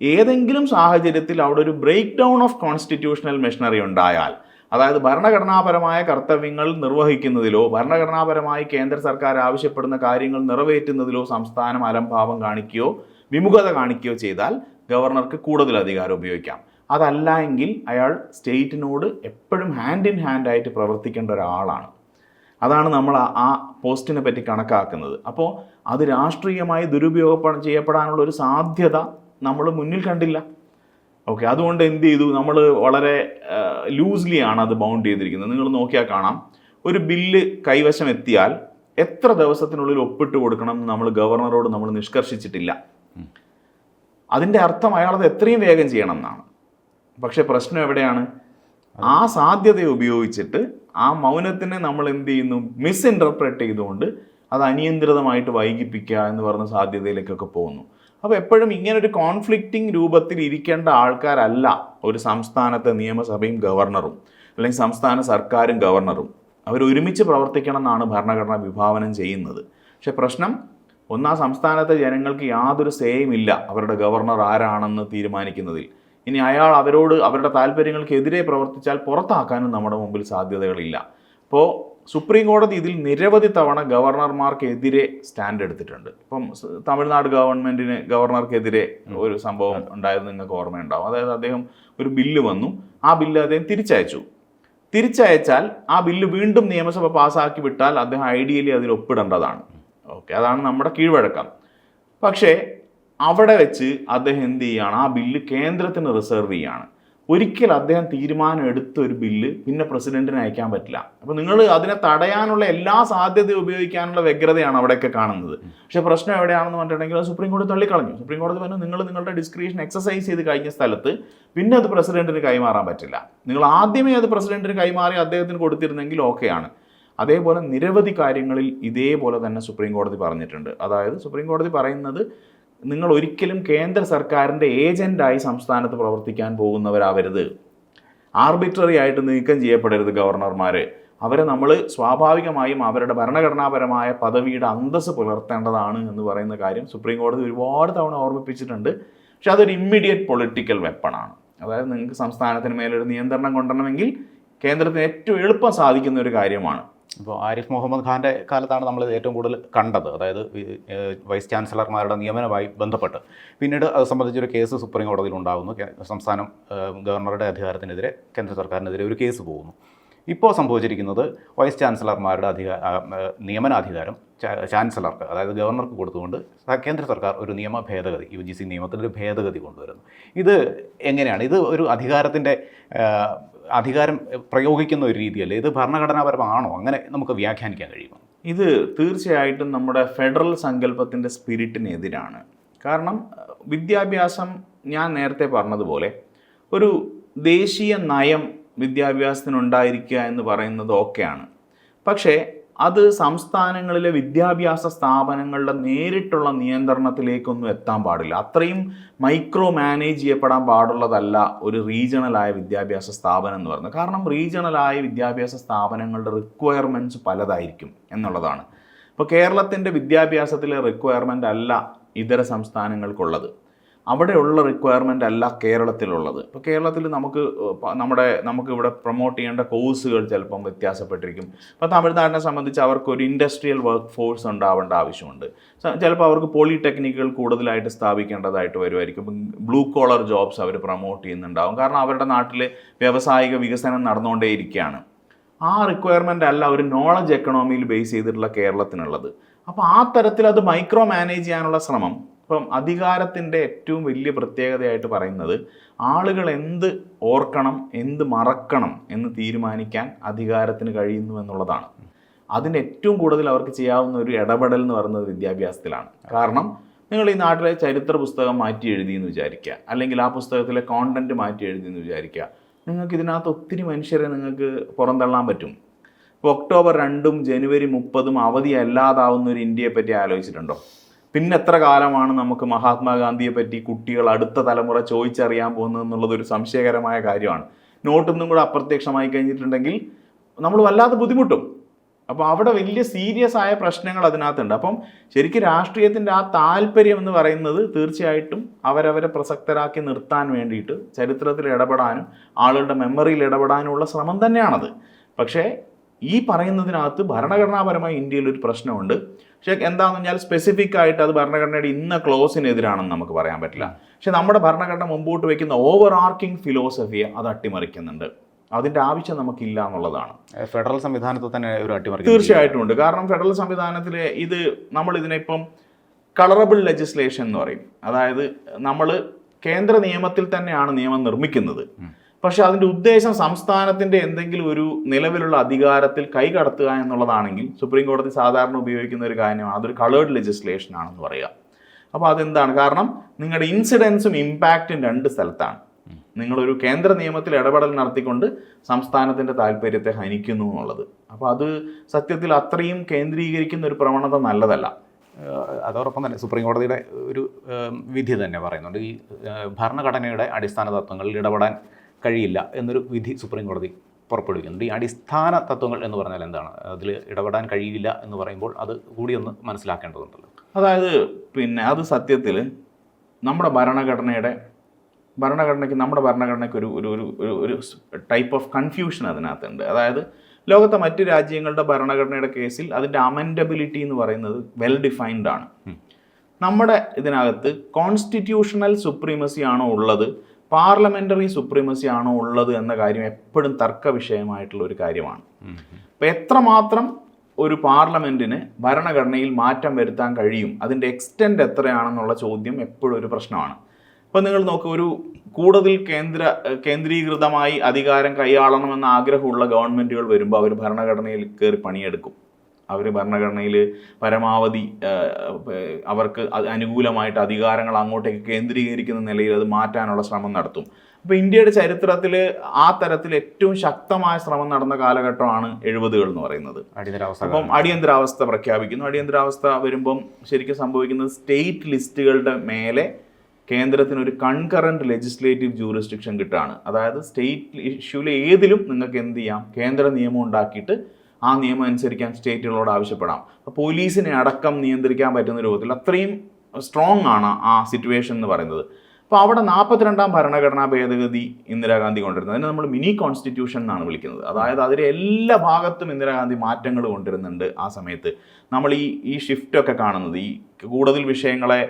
ഏതെങ്കിലും സാഹചര്യത്തിൽ അവിടെ ഒരു breakdown of constitutional machinery ഉണ്ടായാൽ, അതായത് ഭരണഘടനാപരമായ കർത്തവ്യങ്ങൾ നിർവഹിക്കുന്നതിലോ ഭരണഘടനാപരമായി കേന്ദ്ര സർക്കാർ ആവശ്യപ്പെടുന്ന കാര്യങ്ങൾ നിറവേറ്റുന്നതിലോ സംസ്ഥാനം അലംഭാവം കാണിക്കുകയോ വിമുഖത കാണിക്കുകയോ ചെയ്താൽ ഗവർണർക്ക് കൂടുതൽ അധികാരം ഉപയോഗിക്കാം. അതല്ല എങ്കിൽ അയാൾ സ്റ്റേറ്റിനോട് എപ്പോഴും ഹാൻഡ് ഇൻ ഹാൻഡായിട്ട് പ്രവർത്തിക്കേണ്ട ഒരാളാണ്. അതാണ് നമ്മൾ ആ പോസ്റ്റിനെ പറ്റി കണക്കാക്കുന്നത്. അപ്പോൾ അത് രാഷ്ട്രീയമായി ദുരുപയോഗം ചെയ്യപ്പെടാനുള്ള ഒരു സാധ്യത നമ്മൾ മുന്നിൽ കണ്ടില്ല. ഓക്കെ, അതുകൊണ്ട് എന്ത് ചെയ്തു, നമ്മൾ വളരെ ലൂസ്ലി ആണ് അത് ബൗണ്ട് ചെയ്തിരിക്കുന്നത്. നിങ്ങൾ നോക്കിയാൽ കാണാം, ഒരു ബില്ല് കൈവശം എത്തിയാൽ എത്ര ദിവസത്തിനുള്ളിൽ ഒപ്പിട്ട് കൊടുക്കണം എന്ന് നമ്മൾ ഗവർണറോട് നമ്മൾ നിഷ്കർഷിച്ചിട്ടില്ല. അതിൻ്റെ അർത്ഥം അയാളത് എത്രയും വേഗം ചെയ്യണം എന്നാണ്. പക്ഷേ പ്രശ്നം എവിടെയാണ്? ആ സാധ്യത ഉപയോഗിച്ചിട്ട് ആ മൗനത്തിനെ നമ്മൾ എന്ത് ചെയ്യുന്നു, മിസ്ഇൻറ്റർപ്രറ്റ് ചെയ്തുകൊണ്ട് അത് അനിയന്ത്രിതമായിട്ട് വൈകിപ്പിക്കുക എന്ന് പറഞ്ഞ സാധ്യതയിലേക്കൊക്കെ പോകുന്നു. അപ്പോൾ എപ്പോഴും ഇങ്ങനൊരു കോൺഫ്ലിക്റ്റിംഗ് രൂപത്തിൽ ഇരിക്കേണ്ട ആൾക്കാരല്ല ഒരു സംസ്ഥാനത്തെ നിയമസഭയും ഗവർണറും, അല്ലെങ്കിൽ സംസ്ഥാന സർക്കാരും ഗവർണറും. അവരൊരുമിച്ച് പ്രവർത്തിക്കണം എന്നാണ് ഭരണഘടന വിഭാവനം ചെയ്യുന്നത്. പക്ഷേ പ്രശ്നം, ഒന്നാം സംസ്ഥാനത്തെ ജനങ്ങൾക്ക് യാതൊരു സേയും ഇല്ല അവരുടെ ഗവർണർ ആരാണെന്ന് തീരുമാനിക്കുന്നതിൽ. ഇനി അയാൾ അവരുടെ താല്പര്യങ്ങൾക്കെതിരെ പ്രവർത്തിച്ചാൽ പുറത്താക്കാനും നമ്മുടെ മുമ്പിൽ സാധ്യതകളില്ല. അപ്പോൾ സുപ്രീം കോടതി ഇതിൽ നിരവധി തവണ ഗവർണർമാർക്കെതിരെ സ്റ്റാൻഡ് എടുത്തിട്ടുണ്ട്. ഇപ്പം തമിഴ്നാട് ഗവർണർക്കെതിരെ ഒരു സംഭവം ഉണ്ടായത് നിങ്ങൾക്ക് ഓർമ്മയുണ്ടാവും. അതായത് അദ്ദേഹം ഒരു ബില്ല് വന്നു, ആ ബില്ല് അദ്ദേഹം തിരിച്ചയച്ചാൽ ആ ബില്ല് വീണ്ടും നിയമസഭ പാസ്സാക്കി വിട്ടാൽ അദ്ദേഹം ഐഡിയലി അതിൽ ഒപ്പിടേണ്ടതാണ്. ഓക്കെ, അതാണ് നമ്മുടെ കീഴ്വഴക്കം. പക്ഷേ അവിടെ വെച്ച് അദ്ദേഹം എന്ത് ചെയ്യുകയാണ്, ആ ബില്ല് കേന്ദ്രത്തിന് റിസർവ് ചെയ്യുകയാണ്. ഒരിക്കൽ അദ്ദേഹം തീരുമാനം എടുത്ത ഒരു ബില്ല് പിന്നെ പ്രസിഡന്റിന് അയക്കാൻ പറ്റില്ല. അപ്പോൾ നിങ്ങൾ അതിനെ തടയാനുള്ള എല്ലാ സാധ്യതയും ഉപയോഗിക്കാനുള്ള വ്യഗ്രതയാണ് അവിടെയൊക്കെ കാണുന്നത്. പക്ഷേ പ്രശ്നം എവിടെയാണെന്ന് പറഞ്ഞിട്ടുണ്ടെങ്കിൽ അത് സുപ്രീം കോടതി തള്ളിക്കളഞ്ഞു. സുപ്രീം കോടതി പറഞ്ഞു നിങ്ങൾ നിങ്ങളുടെ ഡിസ്ക്രിപ്ഷൻ എക്സസൈസ് ചെയ്ത് കഴിഞ്ഞ സ്ഥലത്ത് പിന്നെ അത് പ്രസിഡന്റിന് കൈമാറാൻ പറ്റില്ല. നിങ്ങൾ ആദ്യമേ അത് പ്രസിഡന്റിന് കൈമാറി അദ്ദേഹത്തിന് കൊടുത്തിരുന്നെങ്കിൽ ഓക്കെയാണ്. അതേപോലെ നിരവധി കാര്യങ്ങളിൽ ഇതേപോലെ തന്നെ സുപ്രീം കോടതി പറഞ്ഞിട്ടുണ്ട്. അതായത് സുപ്രീം കോടതി പറയുന്നത് നിങ്ങൾ ഒരിക്കലും കേന്ദ്ര സർക്കാരിൻ്റെ ഏജൻ്റായി സംസ്ഥാനത്ത് പ്രവർത്തിക്കാൻ പോകുന്നവരാവരുത്. ആർബിട്രറി ആയിട്ട് നീക്കം ചെയ്യപ്പെടരുത് ഗവർണർമാർ. അവരെ നമ്മൾ സ്വാഭാവികമായും അവരുടെ ഭരണഘടനാപരമായ പദവിയുടെ അന്തസ്സ് പുലർത്തേണ്ടതാണ് എന്ന് പറയുന്ന കാര്യം സുപ്രീം കോടതി ഒരുപാട് തവണ ഓർമ്മിപ്പിച്ചിട്ടുണ്ട്. പക്ഷെ അതൊരു ഇമ്മീഡിയറ്റ് പൊളിറ്റിക്കൽ വെപ്പണാണ്. അതായത് നിങ്ങൾക്ക് സംസ്ഥാനത്തിന് മേലൊരു നിയന്ത്രണം കൊണ്ടുവരണമെങ്കിൽ കേന്ദ്രത്തിന് ഏറ്റവും എളുപ്പം സാധിക്കുന്ന ഒരു കാര്യമാണ്. ഇപ്പോൾ ആരിഫ് മുഹമ്മദ് ഖാൻ്റെ കാലത്താണ് നമ്മൾ ഏറ്റവും കൂടുതൽ കണ്ടത്. അതായത് വൈസ് ചാൻസലർമാരുടെ നിയമനവുമായി ബന്ധപ്പെട്ട് പിന്നീട് അത് സംബന്ധിച്ചൊരു കേസ് സുപ്രീം കോടതിയിൽ ഉണ്ടാകുന്നു. സംസ്ഥാനം ഗവർണറുടെ അധികാരത്തിനെതിരെ കേന്ദ്ര സർക്കാരിനെതിരെ ഒരു കേസ് പോകുന്നു. ഇപ്പോൾ സംഭവിച്ചിരിക്കുന്നത് വൈസ് ചാൻസലർമാരുടെ നിയമനാധികാരം ചാൻസലർക്ക്, അതായത് ഗവർണർക്ക് കൊടുത്തുകൊണ്ട് കേന്ദ്ര സർക്കാർ ഒരു നിയമ ഭേദഗതി, UGC നിയമത്തിൻ്റെ ഒരു ഭേദഗതി കൊണ്ടുവരുന്നു. ഇത് എങ്ങനെയാണ്? ഇത് ഒരു അധികാരം പ്രയോഗിക്കുന്ന ഒരു രീതിയല്ലേ? ഇത് ഭരണഘടനാപരമാണോ? അങ്ങനെ നമുക്ക് വ്യാഖ്യാനിക്കാൻ കഴിയുമോ? ഇത് തീർച്ചയായിട്ടും നമ്മുടെ ഫെഡറൽ സങ്കല്പത്തിൻ്റെ സ്പിരിറ്റിനെതിരാണ്. കാരണം വിദ്യാഭ്യാസം, ഞാൻ നേരത്തെ പറഞ്ഞതുപോലെ ഒരു ദേശീയ നയം വിദ്യാഭ്യാസത്തിനുണ്ടായിരിക്കുക എന്ന് പറയുന്നത് ഓക്കെയാണ്. പക്ഷേ അത് സംസ്ഥാനങ്ങളിലെ വിദ്യാഭ്യാസ സ്ഥാപനങ്ങളുടെ നേരിട്ടുള്ള നിയന്ത്രണത്തിലേക്കൊന്നും എത്താൻ പാടില്ല. അത്രയും മൈക്രോ മാനേജ് ചെയ്യപ്പെടാൻ പാടുള്ളതല്ല ഒരു റീജിയണലായ വിദ്യാഭ്യാസ സ്ഥാപനം എന്ന് പറയുന്നത്. കാരണം റീജിയണലായ വിദ്യാഭ്യാസ സ്ഥാപനങ്ങളുടെ റിക്വയർമെൻറ്റ്സ് പലതായിരിക്കും എന്നുള്ളതാണ്. ഇപ്പോൾ കേരളത്തിൻ്റെ വിദ്യാഭ്യാസത്തിലെ റിക്വയർമെൻ്റ് അല്ല ഇതര സംസ്ഥാനങ്ങൾക്കുള്ളത്. അവിടെയുള്ള റിക്വയർമെൻ്റ് അല്ല കേരളത്തിലുള്ളത്. ഇപ്പോൾ കേരളത്തിൽ നമുക്ക് ഇവിടെ പ്രൊമോട്ട് ചെയ്യേണ്ട കോഴ്സുകൾ ചിലപ്പം വ്യത്യാസപ്പെട്ടിരിക്കും. ഇപ്പോൾ തമിഴ്നാടിനെ സംബന്ധിച്ച് അവർക്കൊരു ഇൻഡസ്ട്രിയൽ വർക്ക് ഫോഴ്സ് ഉണ്ടാവേണ്ട ആവശ്യമുണ്ട്. ചിലപ്പോൾ അവർക്ക് പോളിടെക്നിക്കുകൾ കൂടുതലായിട്ട് സ്ഥാപിക്കേണ്ടതായിട്ട് വരുമായിരിക്കും. ബ്ലൂ കോളർ ജോബ്സ് അവർ പ്രൊമോട്ട് ചെയ്യുന്നുണ്ടാവും. കാരണം അവരുടെ നാട്ടിൽ വ്യാവസായിക വികസനം നടന്നുകൊണ്ടേയിരിക്കുകയാണ്. ആ റിക്വയർമെൻ്റ് അല്ല ഒരു നോളജ് എക്കണോമിയിൽ ബേസ് ചെയ്തിട്ടുള്ള കേരളത്തിനുള്ളത്. അപ്പോൾ ആ തരത്തിൽ അത് മൈക്രോ മാനേജ് ചെയ്യാനുള്ള ശ്രമം, ഇപ്പം അധികാരത്തിൻ്റെ ഏറ്റവും വലിയ പ്രത്യേകതയായിട്ട് പറയുന്നത് ആളുകൾ എന്ത് ഓർക്കണം എന്ത് മറക്കണം എന്ന് തീരുമാനിക്കാൻ അധികാരത്തിന് കഴിയുന്നു എന്നുള്ളതാണ്. അതിന് ഏറ്റവും കൂടുതൽ അവർക്ക് ചെയ്യാവുന്ന ഒരു ഇടപെടൽ എന്ന് പറയുന്നത് വിദ്യാഭ്യാസത്തിലാണ്. കാരണം നിങ്ങൾ ഈ നാട്ടിലെ ചരിത്ര പുസ്തകം മാറ്റി എഴുതിയെന്ന് വിചാരിക്കുക, അല്ലെങ്കിൽ ആ പുസ്തകത്തിലെ കോണ്ടന്റ് മാറ്റി എഴുതിയെന്ന് വിചാരിക്കുക. നിങ്ങൾക്ക് ഇതിനകത്ത് ഒത്തിരി മനുഷ്യരെ നിങ്ങൾക്ക് പുറന്തള്ളാൻ പറ്റും. ഇപ്പോൾ ഒക്ടോബർ 2 ജനുവരി 30 അവധി അല്ലാതാവുന്ന ഒരു ഇന്ത്യയെ പറ്റി ആലോചിച്ചിട്ടുണ്ടോ? പിന്നെ എത്ര കാലമാണ് നമുക്ക് മഹാത്മാഗാന്ധിയെ പറ്റി കുട്ടികൾ അടുത്ത തലമുറ ചോദിച്ചറിയാൻ പോകുന്നത് എന്നുള്ളതൊരു സംശയകരമായ കാര്യമാണ്. നോട്ടൊന്നും കൂടെ അപ്രത്യക്ഷമായി കഴിഞ്ഞിട്ടുണ്ടെങ്കിൽ നമ്മൾ വല്ലാതെ ബുദ്ധിമുട്ടും. അപ്പോൾ അവിടെ വലിയ സീരിയസ് ആയ പ്രശ്നങ്ങൾ അതിനകത്തുണ്ട്. അപ്പം ശരിക്കും രാഷ്ട്രീയത്തിൻ്റെ ആ താല്പര്യം എന്ന് പറയുന്നത് തീർച്ചയായിട്ടും അവരവരെ പ്രസക്തരാക്കി നിർത്താൻ വേണ്ടിയിട്ട് ചരിത്രത്തിൽ ഇടപെടാനും ആളുകളുടെ മെമ്മറിയിൽ ഇടപെടാനുമുള്ള ശ്രമം തന്നെയാണത്. പക്ഷേ ഈ പറയുന്നതിനകത്ത് ഭരണഘടനാപരമായി ഇന്ത്യയിൽ ഒരു പ്രശ്നമുണ്ട്. പക്ഷേ എന്താണെന്ന് പറഞ്ഞാൽ സ്പെസിഫിക് ആയിട്ട് അത് ഭരണഘടനയുടെ ഇന്ന ക്ലോസിനെതിരാണെന്ന് നമുക്ക് പറയാൻ പറ്റില്ല. പക്ഷെ നമ്മുടെ ഭരണഘടന മുമ്പോട്ട് വയ്ക്കുന്ന ഓവർ ആർക്കിംഗ് ഫിലോസഫിയെ അത് അട്ടിമറിക്കുന്നുണ്ട്. അതിൻ്റെ ആവശ്യം നമുക്കില്ല എന്നുള്ളതാണ്. ഫെഡറൽ സംവിധാനത്തിൽ തന്നെ ഒരു അട്ടിമറി തീർച്ചയായിട്ടും ഉണ്ട്. കാരണം ഫെഡറൽ സംവിധാനത്തിൽ നമ്മൾ ഇതിനിപ്പം കളറബിൾ ലെജിസ്ലേഷൻ എന്ന് പറയും. അതായത് നമ്മൾ കേന്ദ്ര നിയമത്തിൽ തന്നെയാണ് നിയമം നിർമ്മിക്കുന്നത്. പക്ഷെ അതിൻ്റെ ഉദ്ദേശം സംസ്ഥാനത്തിൻ്റെ എന്തെങ്കിലും ഒരു നിലവിലുള്ള അധികാരത്തിൽ കൈകടത്തുക എന്നുള്ളതാണെങ്കിൽ സുപ്രീം കോടതി സാധാരണ ഉപയോഗിക്കുന്ന ഒരു കാര്യമാണ് അതൊരു കളേർഡ് ലെജിസ്ലേഷൻ ആണെന്ന് പറയുക. അപ്പോൾ അതെന്താണ്? കാരണം നിങ്ങളുടെ ഇൻസിഡൻസും ഇമ്പാക്റ്റും 2 സ്ഥലത്താണ്. നിങ്ങളൊരു കേന്ദ്ര നിയമത്തിൽ ഇടപെടൽ നടത്തിക്കൊണ്ട് സംസ്ഥാനത്തിൻ്റെ താല്പര്യത്തെ ഹനിക്കുന്നു എന്നുള്ളത്. അപ്പോൾ അത് സത്യത്തിൽ അത്രയും കേന്ദ്രീകരിക്കുന്ന ഒരു പ്രവണത നല്ലതല്ല. അതോടൊപ്പം തന്നെ സുപ്രീം കോടതിയുടെ ഒരു വിധി തന്നെ പറയുന്നുണ്ട്, ഈ ഭരണഘടനയുടെ അടിസ്ഥാന തത്വങ്ങളിൽ ഇടപെടാൻ കഴിയില്ല എന്നൊരു വിധി സുപ്രീം കോടതി പുറപ്പെടുവിക്കുന്നുണ്ട്. ഈ അടിസ്ഥാന തത്വങ്ങൾ എന്ന് പറഞ്ഞാൽ എന്താണ്? അതിൽ ഇടപെടാൻ കഴിയില്ല എന്ന് പറയുമ്പോൾ അത് കൂടി ഒന്ന് മനസ്സിലാക്കേണ്ടതുണ്ടല്ലോ. അതായത് അത് സത്യത്തിൽ നമ്മുടെ ഭരണഘടനയ്ക്ക് ഒരു ടൈപ്പ് ഓഫ് കൺഫ്യൂഷൻ അതിനകത്തുണ്ട്. അതായത് ലോകത്തെ മറ്റ് രാജ്യങ്ങളുടെ ഭരണഘടനയുടെ കേസിൽ അതിൻ്റെ അമെൻഡബിലിറ്റി എന്ന് പറയുന്നത് വെൽ ഡിഫൈൻഡ് ആണ്. നമ്മുടെ ഇതിനകത്ത് കോൺസ്റ്റിറ്റ്യൂഷണൽ സുപ്രീമസി ആണോ ഉള്ളത്, പാർലമെൻ്ററി സുപ്രീമസി ആണോ ഉള്ളത് എന്ന കാര്യം എപ്പോഴും തർക്ക വിഷയമായിട്ടുള്ള ഒരു കാര്യമാണ്. അപ്പോൾ എത്രമാത്രം ഒരു പാർലമെൻറ്റിന് ഭരണഘടനയിൽ മാറ്റം വരുത്താൻ കഴിയും, അതിൻ്റെ എക്സ്റ്റെൻഡ് എത്രയാണെന്നുള്ള ചോദ്യം എപ്പോഴും ഒരു പ്രശ്നമാണ്. ഇപ്പം നിങ്ങൾ നോക്കൂ, ഒരു കൂടുതൽ കേന്ദ്രീകൃതമായി അധികാരം കൈയാളണമെന്ന ആഗ്രഹമുള്ള ഗവൺമെൻറ്റുകൾ വരുമ്പോൾ അവർ ഭരണഘടനയിൽ കയറി പണിയെടുക്കും. അവർ ഭരണഘടനയിൽ പരമാവധി അവർക്ക് അനുകൂലമായിട്ട് അധികാരങ്ങൾ അങ്ങോട്ടേക്ക് കേന്ദ്രീകരിക്കുന്ന നിലയിൽ അത് മാറ്റാനുള്ള ശ്രമം നടത്തും. അപ്പോൾ ഇന്ത്യയുടെ ചരിത്രത്തിൽ ആ തരത്തിൽ ഏറ്റവും ശക്തമായ ശ്രമം നടന്ന കാലഘട്ടമാണ് 70-കൾ എന്ന് പറയുന്നത്. അപ്പം അടിയന്തരാവസ്ഥ പ്രഖ്യാപിക്കുന്നു. അടിയന്തരാവസ്ഥ വരുമ്പം ശരിക്കും സംഭവിക്കുന്നത് സ്റ്റേറ്റ് ലിസ്റ്റുകളുടെ മേലെ കേന്ദ്രത്തിന് ഒരു കൺകറൻറ്റ് ലെജിസ്ലേറ്റീവ് ജൂറിസ്ഡിക്ഷൻ കിട്ടുകയാണ്. അതായത് സ്റ്റേറ്റ് ഇഷ്യൂവിൽ ഏതിലും നിങ്ങൾക്ക് എന്ത് ചെയ്യാം, കേന്ദ്ര നിയമം ഉണ്ടാക്കിയിട്ട് ആ നിയമം അനുസരിക്കാൻ സ്റ്റേറ്റുകളോട് ആവശ്യപ്പെടാം. അപ്പോൾ പോലീസിനെ അടക്കം നിയന്ത്രിക്കാൻ പറ്റുന്ന രൂപത്തിൽ അത്രയും സ്ട്രോങ് ആണ് ആ സിറ്റുവേഷൻ എന്ന് പറയുന്നത്. അപ്പോൾ അവിടെ 42ാം ഭരണഘടനാ ഭേദഗതി ഇന്ദിരാഗാന്ധി കൊണ്ടുവരുന്നത്, അതിനെ നമ്മൾ മിനി കോൺസ്റ്റിറ്റ്യൂഷൻ എന്നാണ് വിളിക്കുന്നത്. അതായത് അതിലെ എല്ലാ ഭാഗത്തും ഇന്ദിരാഗാന്ധി മാറ്റങ്ങൾ കൊണ്ടുവരുന്നുണ്ട്. ആ സമയത്ത് നമ്മൾ ഈ ഷിഫ്റ്റൊക്കെ കാണുന്നത്, ഈ കൂടുതൽ വിഷയങ്ങളെ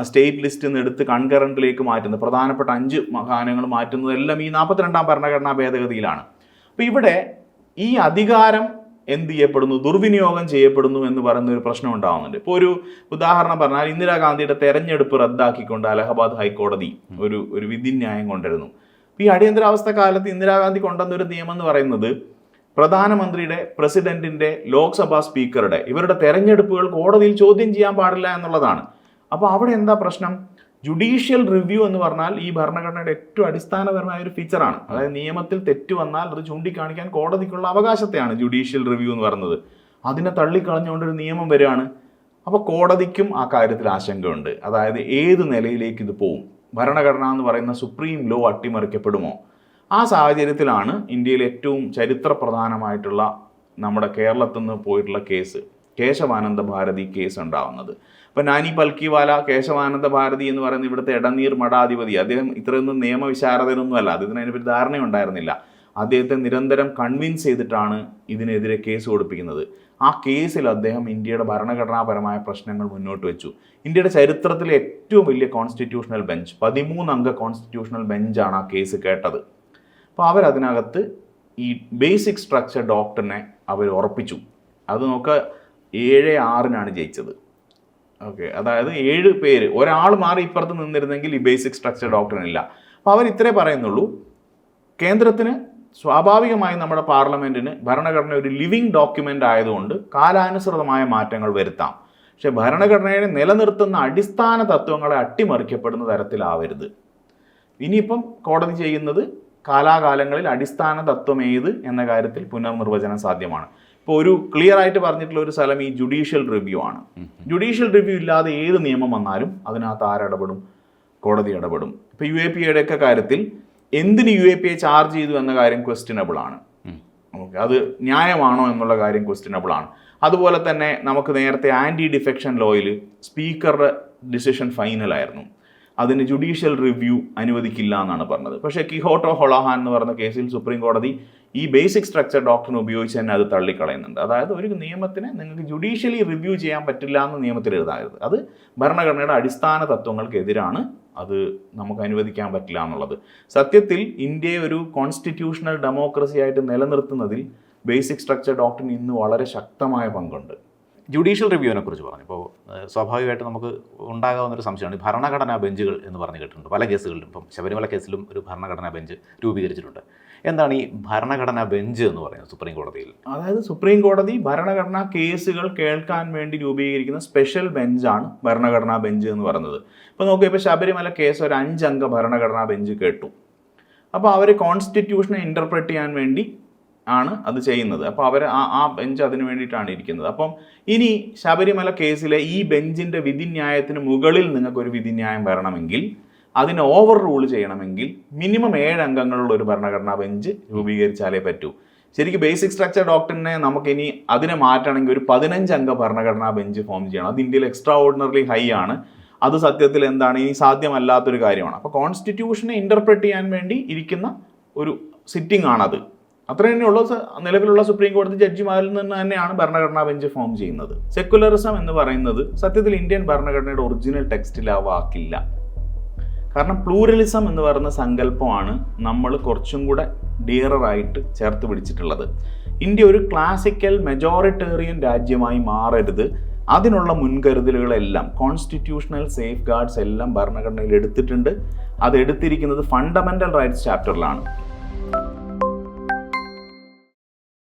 സ്റ്റേറ്റ് ലിസ്റ്റിൽ നിന്ന് എടുത്ത് കൺകറൻറ്റിലേക്ക് മാറ്റുന്നത്, പ്രധാനപ്പെട്ട 5 കാര്യങ്ങൾ മാറ്റുന്നതെല്ലാം ഈ 42ാം ഭരണഘടനാ ഭേദഗതിയിലാണ്. അപ്പോൾ ഇവിടെ ഈ അധികാരം എന്ത് ചെയ്യപ്പെടുന്നു, ദുർവിനിയോഗം ചെയ്യപ്പെടുന്നു എന്ന് പറയുന്ന ഒരു പ്രശ്നം ഉണ്ടാകുന്നുണ്ട്. ഇപ്പോൾ ഒരു ഉദാഹരണം പറഞ്ഞാൽ, ഇന്ദിരാഗാന്ധിയുടെ തെരഞ്ഞെടുപ്പ് റദ്ദാക്കിക്കൊണ്ട് അലഹബാദ് ഹൈക്കോടതി ഒരു വിധിന്യായം കൊണ്ടുവരുന്നു. ഈ അടിയന്തരാവസ്ഥ കാലത്ത് ഇന്ദിരാഗാന്ധി കൊണ്ടുവന്നൊരു നിയമം എന്ന് പറയുന്നത് പ്രധാനമന്ത്രിയുടെ, പ്രസിഡന്റിന്റെ, ലോക്സഭാ സ്പീക്കറുടെ ഇവരുടെ തെരഞ്ഞെടുപ്പുകൾ കോടതിയിൽ ചോദ്യം ചെയ്യാൻ പാടില്ല എന്നുള്ളതാണ്. അപ്പോൾ അവിടെ എന്താ പ്രശ്നം? ജുഡീഷ്യൽ റിവ്യൂ എന്ന് പറഞ്ഞാൽ ഈ ഭരണഘടനയുടെ ഏറ്റവും അടിസ്ഥാനപരമായ ഒരു ഫീച്ചറാണ്. അതായത് നിയമത്തിൽ തെറ്റ് വന്നാൽ അത് ചൂണ്ടിക്കാണിക്കാൻ കോടതിക്കുള്ള അവകാശത്തെയാണ് ജുഡീഷ്യൽ റിവ്യൂ എന്ന് പറയുന്നത്. അതിനെ തള്ളിക്കളഞ്ഞുകൊണ്ടൊരു നിയമം വരികയാണ്. അപ്പോൾ കോടതിക്കും ആ കാര്യത്തിൽ ആശങ്കയുണ്ട്. അതായത് ഏത് നിലയിലേക്ക് ഇത് പോവും, ഭരണഘടന എന്ന് പറയുന്ന സുപ്രീം ലോ അട്ടിമറിക്കപ്പെടുമോ? ആ സാഹചര്യത്തിലാണ് ഇന്ത്യയിൽ ഏറ്റവും ചരിത്രപ്രധാനമായിട്ടുള്ള നമ്മുടെ കേരളത്തിൽ നിന്ന് പോയിട്ടുള്ള കേസ്, കേശവാനന്ദ ഭാരതി കേസ് ഉണ്ടാവുന്നത്. അപ്പോൾ നാനി പൽക്കിവാല, കേശവാനന്ദ ഭാരതി എന്ന് പറയുന്ന ഇവിടുത്തെ ഇടനീർ മഠാധിപതി, അദ്ദേഹം ഇത്രയൊന്നും നിയമവിശാരദനൊന്നുമല്ല, അദ്ദേഹത്തിന് അതിനെപ്പറ്റി ധാരണയുണ്ടായിരുന്നില്ല. അദ്ദേഹത്തെ നിരന്തരം കൺവിൻസ് ചെയ്തിട്ടാണ് ഇതിനെതിരെ കേസ് കൊടുപ്പിക്കുന്നത്. ആ കേസിൽ അദ്ദേഹം ഇന്ത്യയുടെ ഭരണഘടനാപരമായ പ്രശ്നങ്ങൾ മുന്നോട്ട് വെച്ചു. ഇന്ത്യയുടെ ചരിത്രത്തിലെ ഏറ്റവും വലിയ കോൺസ്റ്റിറ്റ്യൂഷണൽ ബെഞ്ച്, 13 അംഗ കോൺസ്റ്റിറ്റ്യൂഷണൽ ബെഞ്ചാണ് ആ കേസ് കേട്ടത്. അപ്പോൾ അവരതിനകത്ത് ഈ ബേസിക് സ്ട്രക്ചർ ഡോക്ടറിനെ അവർ ഉറപ്പിച്ചു. അത് നോക്കുക, 7-6 ജയിച്ചത്. ഓക്കെ, അതായത് 7 പേര്, ഒരാൾ മാറി ഇപ്പുറത്ത് നിന്നിരുന്നെങ്കിൽ ഈ ബേസിക് സ്ട്രക്ചർ ഡോക്ടറിനില്ല. അപ്പോൾ അവർ ഇത്രേ പറയുന്നുള്ളൂ, കേന്ദ്രത്തിന് സ്വാഭാവികമായി നമ്മുടെ പാർലമെൻറ്റിന് ഭരണഘടന ഒരു ലിവിങ് ഡോക്യുമെൻ്റ് ആയതുകൊണ്ട് കാലാനുസൃതമായ മാറ്റങ്ങൾ വരുത്താം. പക്ഷേ ഭരണഘടനയെ നിലനിർത്തുന്ന അടിസ്ഥാന തത്വങ്ങളെ അട്ടിമറിക്കപ്പെടുന്ന തരത്തിലാവരുത്. ഇനിയിപ്പം കോടതി ചെയ്യുന്നത് കാലാകാലങ്ങളിൽ അടിസ്ഥാന തത്വം ഏത് എന്ന കാര്യത്തിൽ പുനർനിർവചനം സാധ്യമാണ്. ഇപ്പോൾ ഒരു ക്ലിയർ ആയിട്ട് പറഞ്ഞിട്ടുള്ള ഒരു സ്ഥലം ഈ ജുഡീഷ്യൽ റിവ്യൂ ആണ്. ജുഡീഷ്യൽ റിവ്യൂ ഇല്ലാതെ ഏത് നിയമം വന്നാലും അതിനകത്ത് ആരിടപെടും? കോടതി ഇടപെടും. ഇപ്പോൾ UAPA ഒക്കെ കാര്യത്തിൽ എന്തിന് UAPA ചാർജ് ചെയ്തു എന്ന കാര്യം ക്വസ്റ്റ്യനബിൾ ആണ്. ഓക്കെ, അത് ന്യായമാണോ എന്നുള്ള കാര്യം ക്വസ്റ്റ്യനബിൾ ആണ്. അതുപോലെ തന്നെ നമുക്ക് നേരത്തെ ആൻറ്റി ഡിഫെക്ഷൻ ലോയിൽ സ്പീക്കറുടെ ഡിസിഷൻ ഫൈനലായിരുന്നു, അതിന് ജുഡീഷ്യൽ റിവ്യൂ അനുവദിക്കില്ല എന്നാണ് പറഞ്ഞത്. പക്ഷേ കിഹോട്ടോ ഹൊളഹാൻ എന്ന് പറഞ്ഞ കേസിൽ സുപ്രീം കോടതി ഈ ബേസിക് സ്ട്രക്ചർ ഡോക്ടറിനെ ഉപയോഗിച്ച് തന്നെ അത് തള്ളിക്കളയുന്നുണ്ട്. അതായത് ഒരു നിയമത്തിനെ നിങ്ങൾക്ക് ജുഡീഷ്യലി റിവ്യൂ ചെയ്യാൻ പറ്റില്ല എന്ന് നിയമത്തിൽ എഴുതാറുണ്ട്. അത് ഭരണഘടനയുടെ അടിസ്ഥാന തത്വങ്ങൾക്കെതിരാണ്, അത് നമുക്ക് അനുവദിക്കാൻ പറ്റില്ല എന്നുള്ളത്. സത്യത്തിൽ ഇന്ത്യയെ ഒരു കോൺസ്റ്റിറ്റ്യൂഷണൽ ഡെമോക്രസി ആയിട്ട് നിലനിർത്തുന്നതിൽ ബേസിക് സ്ട്രക്ചർ ഡോക്ടറിന് ഇന്ന് വളരെ ശക്തമായ പങ്കുണ്ട്. ജുഡീഷ്യൽ റിവ്യൂവിനെ കുറിച്ച് പറഞ്ഞു. ഇപ്പോൾ സ്വാഭാവികമായിട്ട് നമുക്ക് ഉണ്ടാകാവുന്നൊരു സംശയമാണ്, ഈ ഭരണഘടനാ ബെഞ്ചുകൾ എന്ന് പറഞ്ഞ് കേട്ടിട്ടുണ്ട് പല കേസുകളിലും. ഇപ്പം ശബരിമല കേസിലും ഒരു ഭരണഘടനാ ബെഞ്ച് രൂപീകരിച്ചിട്ടുണ്ട്. എന്താണ് ഈ ഭരണഘടനാ ബെഞ്ച് എന്ന് പറയുന്നത് സുപ്രീം കോടതിയിൽ? അതായത് സുപ്രീം കോടതി ഭരണഘടനാ കേസുകൾ കേൾക്കാൻ വേണ്ടി രൂപീകരിക്കുന്ന സ്പെഷ്യൽ ബെഞ്ചാണ് ഭരണഘടനാ ബെഞ്ച് എന്ന് പറയുന്നത്. ഇപ്പോൾ നോക്കുക, ഇപ്പോൾ ശബരിമല കേസ് ഒരു 5 അംഗ ഭരണഘടനാ ബെഞ്ച് കേട്ടു. അപ്പോൾ അവർ കോൺസ്റ്റിറ്റ്യൂഷനെ ഇൻ്റർപ്രറ്റ് ചെയ്യാൻ വേണ്ടി ആണ് അത് ചെയ്യുന്നത്. അപ്പോൾ അവർ ആ ബെഞ്ച് അതിന് വേണ്ടിയിട്ടാണ് ഇരിക്കുന്നത്. അപ്പം ഇനി ശബരിമല കേസിലെ ഈ ബെഞ്ചിൻ്റെ വിധിന്യായത്തിന് മുകളിൽ നിങ്ങൾക്കൊരു വിധിന്യായം വരണമെങ്കിൽ, അതിനെ ഓവർ റൂൾ ചെയ്യണമെങ്കിൽ മിനിമം 7 അംഗങ്ങളുള്ള ഒരു ഭരണഘടനാ ബെഞ്ച് രൂപീകരിച്ചാലേ പറ്റൂ. ശരിക്കും ബേസിക് സ്ട്രക്ചർ ഡോക്ടറിനെ നമുക്കിനി അതിനെ മാറ്റണമെങ്കിൽ ഒരു 15 അംഗ ഭരണഘടനാ ബെഞ്ച് ഫോം ചെയ്യണം. അത് ഇന്ത്യയിൽ എക്സ്ട്രാ ഓർഡിനറി ഹൈ ആണ്. അത് സത്യത്തിൽ എന്താണ്, ഇനി സാധ്യമല്ലാത്തൊരു കാര്യമാണ്. അപ്പോൾ കോൺസ്റ്റിറ്റ്യൂഷനെ ഇൻ്റർപ്രറ്റ് ചെയ്യാൻ വേണ്ടി ഇരിക്കുന്ന ഒരു സിറ്റിംഗ് ആണത്. അത്ര തന്നെയുള്ള നിലവിലുള്ള സുപ്രീം കോടതി ജഡ്ജിമാരിൽ നിന്ന് തന്നെയാണ് ഭരണഘടനാ ബെഞ്ച് ഫോം ചെയ്യുന്നത്. സെക്കുലറിസം എന്ന് പറയുന്നത് സത്യത്തിൽ ഇന്ത്യൻ ഭരണഘടനയുടെ ഒറിജിനൽ ടെക്സ്റ്റിൽ ആ വാക്കില്ല. കാരണം പ്ലൂറലിസം എന്ന് പറയുന്ന സങ്കല്പമാണ് നമ്മൾ കുറച്ചും കൂടെ ഡിയറായിട്ട് ചേർത്ത് പിടിച്ചിട്ടുള്ളത്. ഇന്ത്യ ഒരു ക്ലാസിക്കൽ മെജോറിറ്റേറിയൻ രാജ്യമായി മാറരുത്, അതിനുള്ള മുൻകരുതലുകളെല്ലാം കോൺസ്റ്റിറ്റ്യൂഷണൽ സേഫ് ഗാർഡ്സ് എല്ലാം ഭരണഘടനയിൽ എടുത്തിട്ടുണ്ട്. അത് എടുത്തിരിക്കുന്നത് ഫണ്ടമെൻ്റൽ റൈറ്റ്സ് ചാപ്റ്ററിലാണ്.